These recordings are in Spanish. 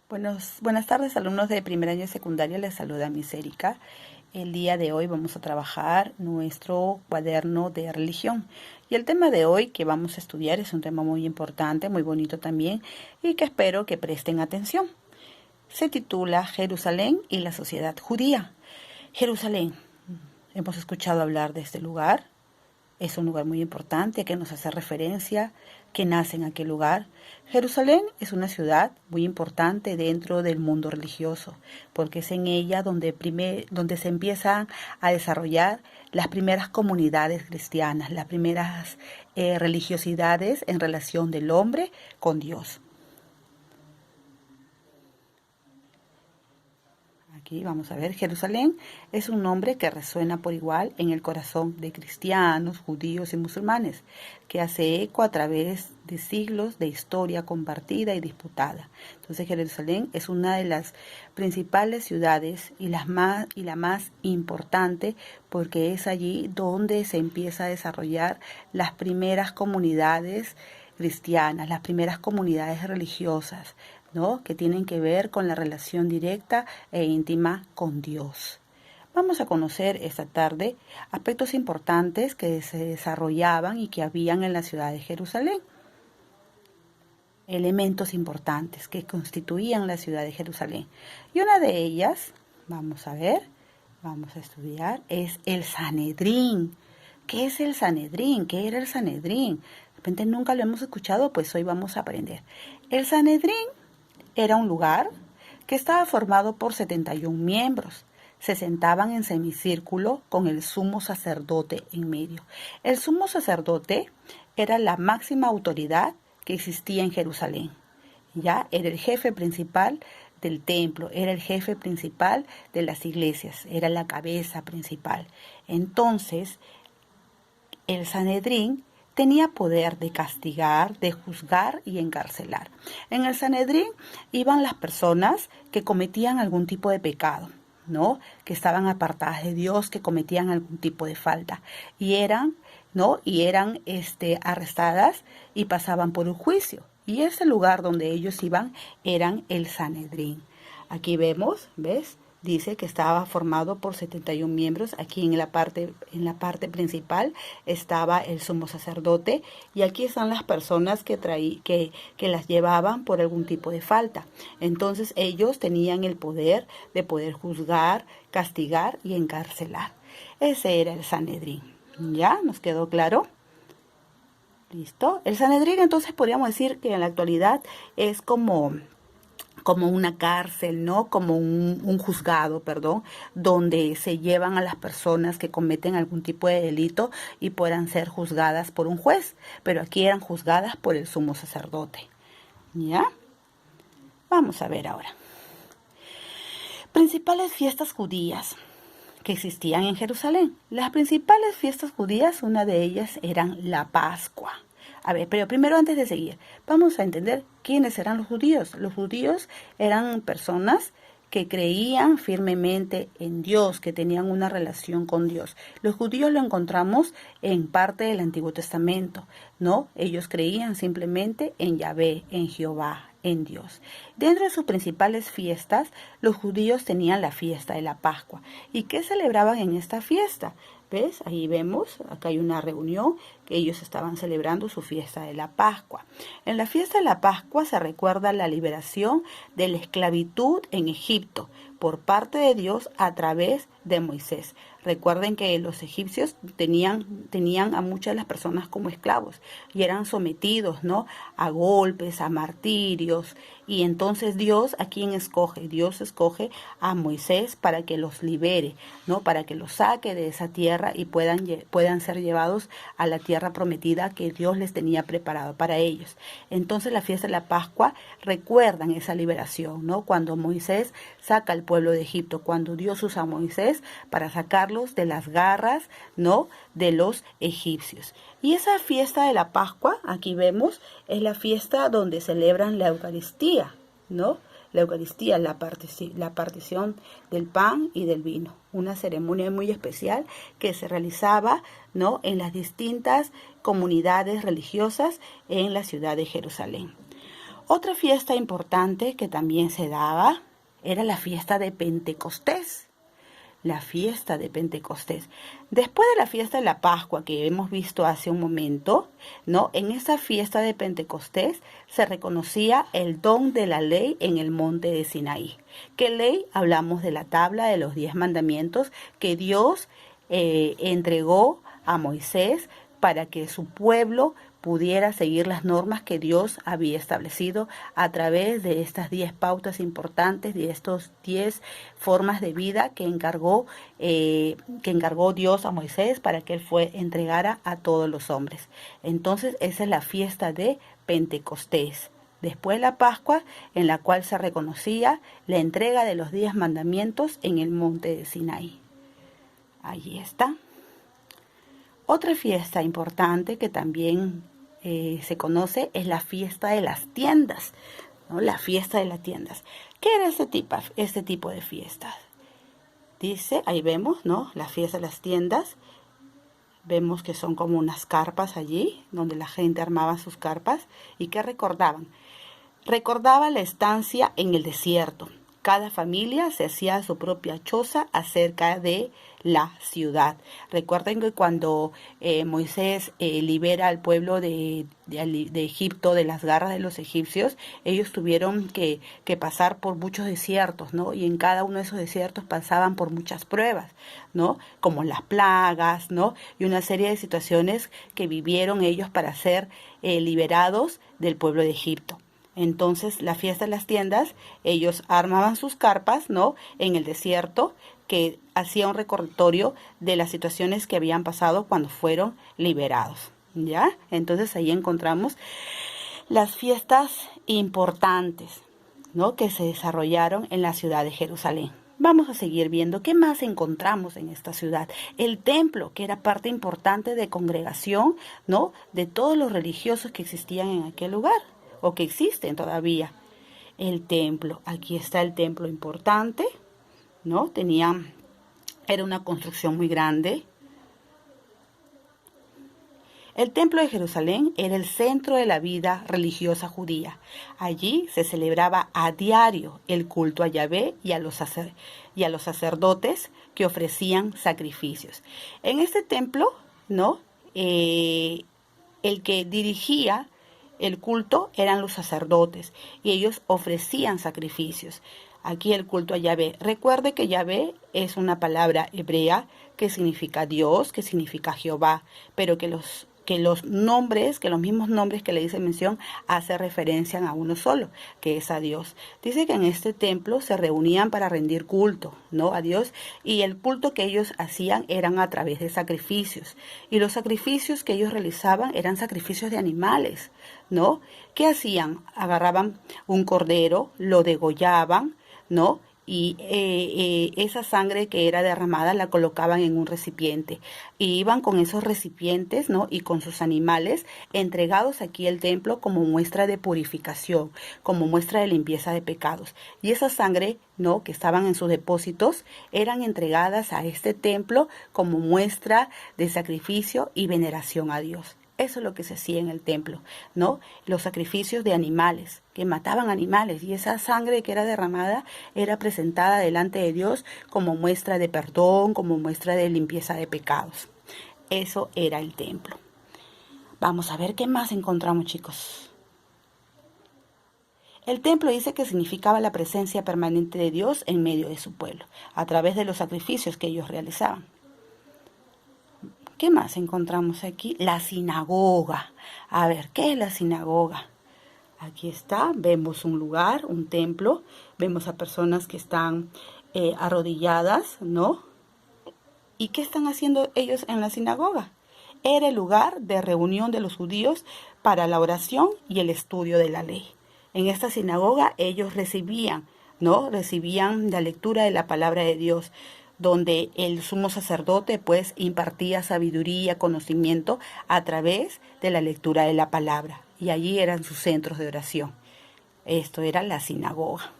Buenas tardes, alumnos de primer año de secundaria. Les saluda Miss Erika. El día de hoy vamos a trabajar nuestro cuaderno de religión. Y el tema de hoy que vamos a estudiar es un tema muy importante, muy bonito también, y que espero que presten atención. Se titula Jerusalén y la sociedad judía. Jerusalén. Hemos escuchado hablar de este lugar. Es un lugar muy importante que nos hace referencia, que nace en aquel lugar. Jerusalén es una ciudad muy importante dentro del mundo religioso, porque es en ella donde se empiezan a desarrollar las primeras comunidades cristianas, las primeras religiosidades en relación del hombre con Dios. Aquí vamos a ver, Jerusalén es un nombre que resuena por igual en el corazón de cristianos, judíos y musulmanes, que hace eco a través de siglos de historia compartida y disputada. Entonces Jerusalén es una de las principales ciudades y la más importante, porque es allí donde se empieza a desarrollar las primeras comunidades cristianas, las primeras comunidades religiosas, ¿no?, que tienen que ver con la relación directa e íntima con Dios. Vamos a conocer esta tarde aspectos importantes que se desarrollaban y que habían en la ciudad de Jerusalén. Elementos importantes que constituían la ciudad de Jerusalén. Y una de ellas, vamos a estudiar, es el Sanedrín. ¿Qué es el Sanedrín? ¿Qué era el Sanedrín? De repente nunca lo hemos escuchado, pues hoy vamos a aprender. El Sanedrín era un lugar que estaba formado por 71 miembros. Se sentaban en semicírculo con el sumo sacerdote en medio. El sumo sacerdote era la máxima autoridad que existía en Jerusalén. Ya era el jefe principal del templo, era el jefe principal de las iglesias, era la cabeza principal. Entonces, el Sanedrín tenía poder de castigar, de juzgar y encarcelar. En el Sanedrín iban las personas que cometían algún tipo de pecado, ¿no?, que estaban apartadas de Dios, que cometían algún tipo de falta, y eran arrestadas y pasaban por un juicio. Y ese lugar donde ellos iban eran el Sanedrín. Aquí vemos, ¿ves?, dice que estaba formado por 71 miembros. Aquí en la parte principal estaba el sumo sacerdote, y aquí están las personas que las llevaban por algún tipo de falta. Entonces ellos tenían el poder de poder juzgar, castigar y encarcelar. Ese era el Sanedrín. ¿Ya? ¿Nos quedó claro? ¿Listo? El Sanedrín, entonces, podríamos decir que en la actualidad es como una cárcel, ¿no?, como un juzgado, donde se llevan a las personas que cometen algún tipo de delito y puedan ser juzgadas por un juez, pero aquí eran juzgadas por el sumo sacerdote. ¿Ya? Vamos a ver ahora. Principales fiestas judías que existían en Jerusalén. Las principales fiestas judías, una de ellas eran la Pascua. A ver, pero primero, antes de seguir, vamos a entender quiénes eran los judíos. Los judíos eran personas que creían firmemente en Dios, que tenían una relación con Dios. Los judíos lo encontramos en parte del Antiguo Testamento, ¿no? Ellos creían simplemente en Yahvé, en Jehová, en Dios. Dentro de sus principales fiestas, los judíos tenían la fiesta de la Pascua. ¿Y qué celebraban en esta fiesta? ¿Ves? Ahí vemos, acá hay una reunión que ellos estaban celebrando su fiesta de la Pascua. En la fiesta de la Pascua se recuerda la liberación de la esclavitud en Egipto por parte de Dios a través de Moisés. Recuerden que los egipcios tenían a muchas de las personas como esclavos y eran sometidos, ¿no?, a golpes, a martirios. Y entonces Dios, ¿a quién escoge? Dios escoge a Moisés para que los libere, ¿no?, para que los saque de esa tierra y puedan ser llevados a la tierra prometida que Dios les tenía preparado para ellos. Entonces la fiesta de la Pascua recuerdan esa liberación, ¿no?, cuando Moisés saca al pueblo de Egipto, cuando Dios usa a Moisés para sacarlos de las garras, ¿no?, de los egipcios. Y esa fiesta de la Pascua, aquí vemos, es la fiesta donde celebran la Eucaristía, ¿no? La Eucaristía, la partición del pan y del vino. Una ceremonia muy especial que se realizaba, ¿no?, en las distintas comunidades religiosas en la ciudad de Jerusalén. Otra fiesta importante que también se daba era la fiesta de Pentecostés. La fiesta de Pentecostés. Después de la fiesta de la Pascua que hemos visto hace un momento, ¿no? En esa fiesta de Pentecostés se reconocía el don de la ley en el monte de Sinaí. ¿Qué ley? Hablamos de la tabla de los 10 mandamientos que Dios entregó a Moisés para que su pueblo pudiera seguir las normas que Dios había establecido a través de estas 10 pautas importantes, de estos 10 formas de vida que encargó Dios a Moisés para que él entregara a todos los hombres. Entonces esa es la fiesta de Pentecostés. Después la Pascua, en la cual se reconocía la entrega de los 10 mandamientos en el monte de Sinaí. Allí está. Otra fiesta importante que también se conoce es la fiesta de las tiendas, ¿no? La fiesta de las tiendas. ¿Qué era este tipo de fiestas? Dice, ahí vemos, ¿no? La fiesta de las tiendas. Vemos que son como unas carpas allí, donde la gente armaba sus carpas. ¿Y qué recordaban? Recordaba la estancia en el desierto. Cada familia se hacía su propia choza acerca de la ciudad. Recuerden que cuando Moisés libera al pueblo de Egipto de las garras de los egipcios, ellos tuvieron que pasar por muchos desiertos, ¿no? Y en cada uno de esos desiertos pasaban por muchas pruebas, ¿no? Como las plagas, ¿no? Y una serie de situaciones que vivieron ellos para ser liberados del pueblo de Egipto. Entonces, la fiesta de las tiendas, ellos armaban sus carpas, ¿no? En el desierto, que hacía un recordatorio de las situaciones que habían pasado cuando fueron liberados, ¿ya? Entonces, ahí encontramos las fiestas importantes, ¿no? Que se desarrollaron en la ciudad de Jerusalén. Vamos a seguir viendo qué más encontramos en esta ciudad. El templo, que era parte importante de congregación, ¿no? De todos los religiosos que existían en aquel lugar, o que existen todavía. El templo, aquí está el templo importante, ¿no? Era una construcción muy grande. El templo de Jerusalén era el centro de la vida religiosa judía. Allí se celebraba a diario el culto a Yahvé y a los sacerdotes que ofrecían sacrificios. En este templo, ¿no? El que dirigía el culto eran los sacerdotes y ellos ofrecían sacrificios. Aquí el culto a Yahvé. Recuerde que Yahvé es una palabra hebrea que significa Dios, que significa Jehová, pero que los mismos nombres que le dice mención hace referencia a uno solo, que es a Dios. Dice que en este templo se reunían para rendir culto, ¿no? A Dios, y el culto que ellos hacían eran a través de sacrificios, y los sacrificios que ellos realizaban eran sacrificios de animales, ¿no? ¿Qué hacían? Agarraban un cordero, lo degollaban, ¿no? Y esa sangre que era derramada la colocaban en un recipiente. Y iban con esos recipientes, ¿no? Y con sus animales entregados aquí al templo como muestra de purificación, como muestra de limpieza de pecados. Y esa sangre, ¿no? Que estaban en sus depósitos, eran entregadas a este templo como muestra de sacrificio y veneración a Dios. Eso es lo que se hacía en el templo, ¿no? Los sacrificios de animales, que mataban animales, y esa sangre que era derramada era presentada delante de Dios como muestra de perdón, como muestra de limpieza de pecados. Eso era el templo. Vamos a ver qué más encontramos, chicos. El templo dice que significaba la presencia permanente de Dios en medio de su pueblo, a través de los sacrificios que ellos realizaban. ¿Qué más encontramos aquí? La sinagoga. A ver, ¿qué es la sinagoga? Aquí está, vemos un lugar, un templo, vemos a personas que están arrodilladas, ¿no? ¿Y qué están haciendo ellos en la sinagoga? Era el lugar de reunión de los judíos para la oración y el estudio de la ley. En esta sinagoga ellos recibían, ¿no? Recibían la lectura de la palabra de Dios, donde el sumo sacerdote pues impartía sabiduría, conocimiento a través de la lectura de la palabra. Y allí eran sus centros de oración. Esto era la sinagoga.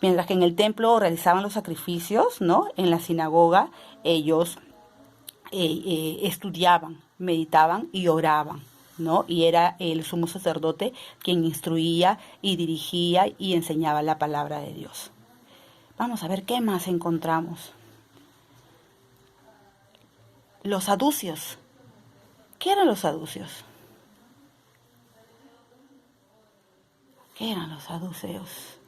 Mientras que en el templo realizaban los sacrificios, ¿no? En la sinagoga ellos estudiaban, meditaban y oraban, ¿no? Y era el sumo sacerdote quien instruía y dirigía y enseñaba la palabra de Dios. Vamos a ver qué más encontramos. Los saduceos. ¿Qué eran los saduceos? ¿Qué eran los saduceos?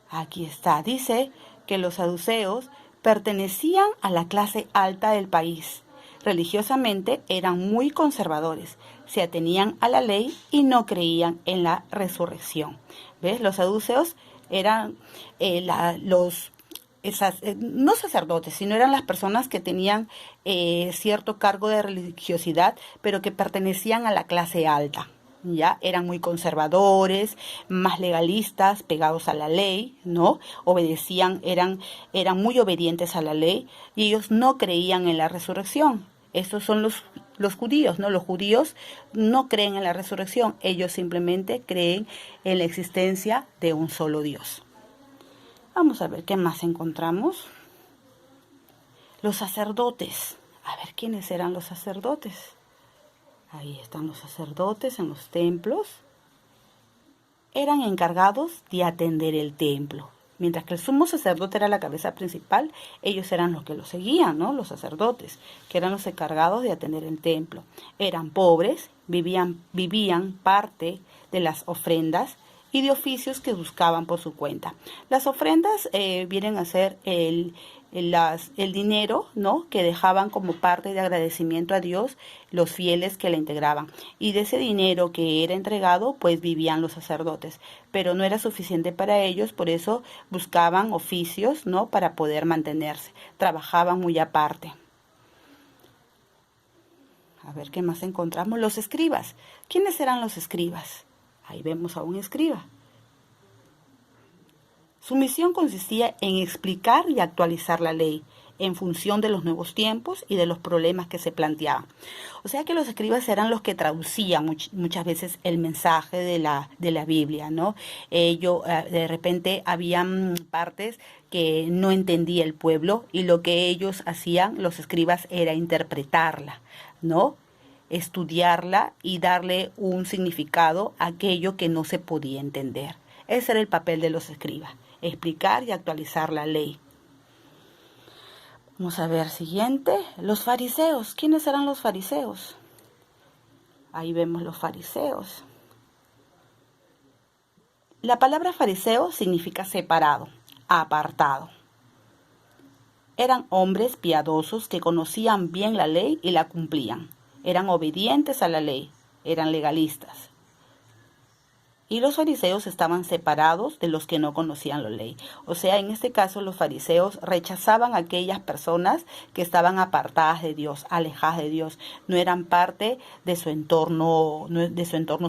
Aquí está. Dice que los saduceos pertenecían a la clase alta del país. Religiosamente eran muy conservadores, se atenían a la ley y no creían en la resurrección. ¿Ves? Los saduceos eran no sacerdotes, sino eran las personas que tenían cierto cargo de religiosidad, pero que pertenecían a la clase alta. Ya eran muy conservadores, más legalistas, pegados a la ley, ¿no? Eran muy obedientes a la ley y ellos no creían en la resurrección. Estos son los judíos, ¿no? Los judíos no creen en la resurrección, ellos simplemente creen en la existencia de un solo Dios. Vamos a ver qué más encontramos. Los sacerdotes. A ver, ¿quiénes eran los sacerdotes? Ahí están los sacerdotes en los templos. Eran encargados de atender el templo. Mientras que el sumo sacerdote era la cabeza principal, ellos eran los que lo seguían, ¿no? Los sacerdotes, que eran los encargados de atender el templo. Eran pobres, vivían parte de las ofrendas y de oficios que buscaban por su cuenta. Las ofrendas vienen a ser el dinero, ¿no? Que dejaban como parte de agradecimiento a Dios los fieles que la integraban. Y de ese dinero que era entregado, pues vivían los sacerdotes. Pero no era suficiente para ellos, por eso buscaban oficios, ¿no? Para poder mantenerse. Trabajaban muy aparte. A ver qué más encontramos. Los escribas. ¿Quiénes eran los escribas? Ahí vemos a un escriba. Su misión consistía en explicar y actualizar la ley en función de los nuevos tiempos y de los problemas que se planteaban. O sea que los escribas eran los que traducían muchas veces el mensaje de la Biblia, ¿no? De repente habían partes que no entendía el pueblo y lo que ellos hacían, los escribas, era interpretarla, ¿no? Estudiarla y darle un significado a aquello que no se podía entender. Ese era el papel de los escribas, explicar y actualizar la ley. Vamos a ver, siguiente, los fariseos. ¿Quiénes eran los fariseos? Ahí vemos los fariseos. La palabra fariseo significa separado, apartado. Eran hombres piadosos que conocían bien la ley y la cumplían. Eran obedientes a la ley, eran legalistas. Y los fariseos estaban separados de los que no conocían la ley. O sea, en este caso los fariseos rechazaban a aquellas personas que estaban apartadas de Dios, alejadas de Dios. No eran parte de su entorno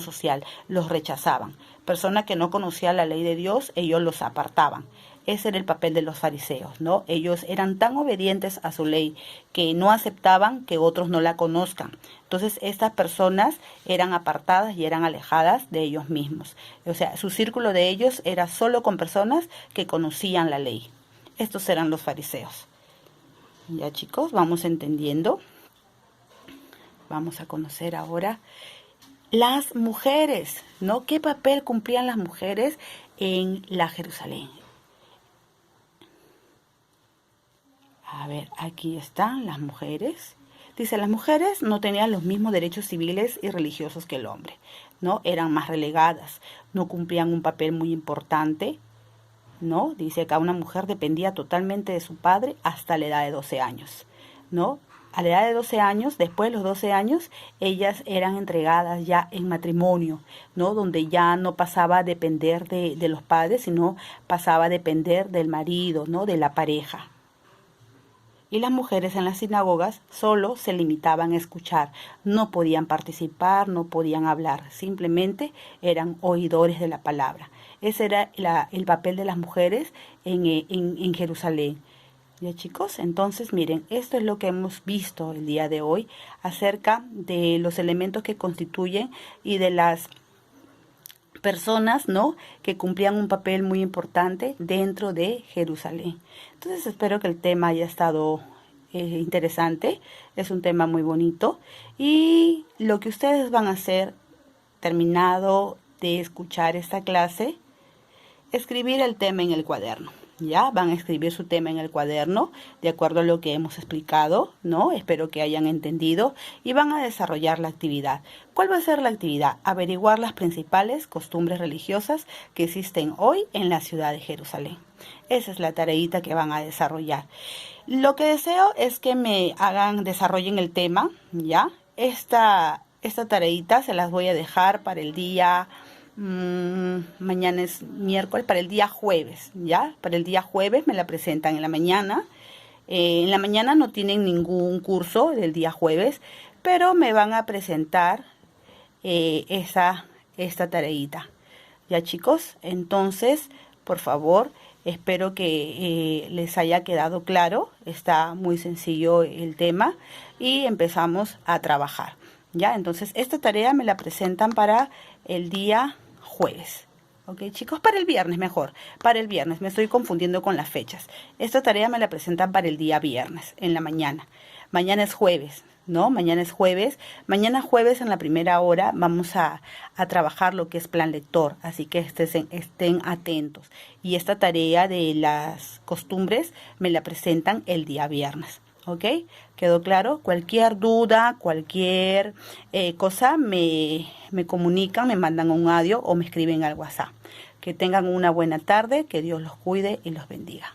social. Los rechazaban. Personas que no conocían la ley de Dios, ellos los apartaban. Ese era el papel de los fariseos, ¿no? Ellos eran tan obedientes a su ley que no aceptaban que otros no la conozcan. Entonces, estas personas eran apartadas y eran alejadas de ellos mismos. O sea, su círculo de ellos era solo con personas que conocían la ley. Estos eran los fariseos. Ya, chicos, vamos entendiendo. Vamos a conocer ahora las mujeres, ¿no? ¿Qué papel cumplían las mujeres en la Jerusalén? A ver, aquí están las mujeres. Dice, las mujeres no tenían los mismos derechos civiles y religiosos que el hombre, ¿no? Eran más relegadas, no cumplían un papel muy importante, ¿no? Dice que una mujer dependía totalmente de su padre hasta la edad de 12 años, ¿no? A la edad de 12 años, después de los 12 años, ellas eran entregadas ya en matrimonio, ¿no? Donde ya no pasaba a depender de los padres, sino pasaba a depender del marido, ¿no? De la pareja. Y las mujeres en las sinagogas solo se limitaban a escuchar, no podían participar, no podían hablar, simplemente eran oidores de la palabra. Ese era el papel de las mujeres en Jerusalén. ¿Ya, chicos? Entonces, miren, esto es lo que hemos visto el día de hoy acerca de los elementos que constituyen y de las personas, ¿no?, que cumplían un papel muy importante dentro de Jerusalén. Entonces espero que el tema haya estado interesante, es un tema muy bonito y lo que ustedes van a hacer terminado de escuchar esta clase, escribir el tema en el cuaderno. Ya van a escribir su tema en el cuaderno de acuerdo a lo que hemos explicado, ¿no? Espero que hayan entendido y van a desarrollar la actividad. ¿Cuál va a ser la actividad? Averiguar las principales costumbres religiosas que existen hoy en la ciudad de Jerusalén. Esa es la tareita que van a desarrollar. Lo que deseo es que me desarrollen el tema, ¿ya? Esta tareita se las voy a dejar para el día... mañana es miércoles, para el día jueves, ¿ya? Para el día jueves me la presentan en la mañana. En la mañana no tienen ningún curso del día jueves, pero me van a presentar esta tareita. ¿Ya, chicos? Entonces, por favor, espero que les haya quedado claro. Está muy sencillo el tema y empezamos a trabajar. ¿Ya? Entonces, esta tarea me la presentan para el día jueves. ¿Ok, chicos? Para el viernes mejor. Para el viernes. Me estoy confundiendo con las fechas. Esta tarea me la presentan para el día viernes, en la mañana. Mañana es jueves, ¿no? Mañana es jueves. Mañana jueves en la primera hora vamos a trabajar lo que es plan lector. Así que estén atentos. Y esta tarea de las costumbres me la presentan el día viernes. ¿Ok? ¿Quedó claro? Cualquier duda, cualquier cosa me comunican, me mandan un audio o me escriben al WhatsApp. Que tengan una buena tarde, que Dios los cuide y los bendiga.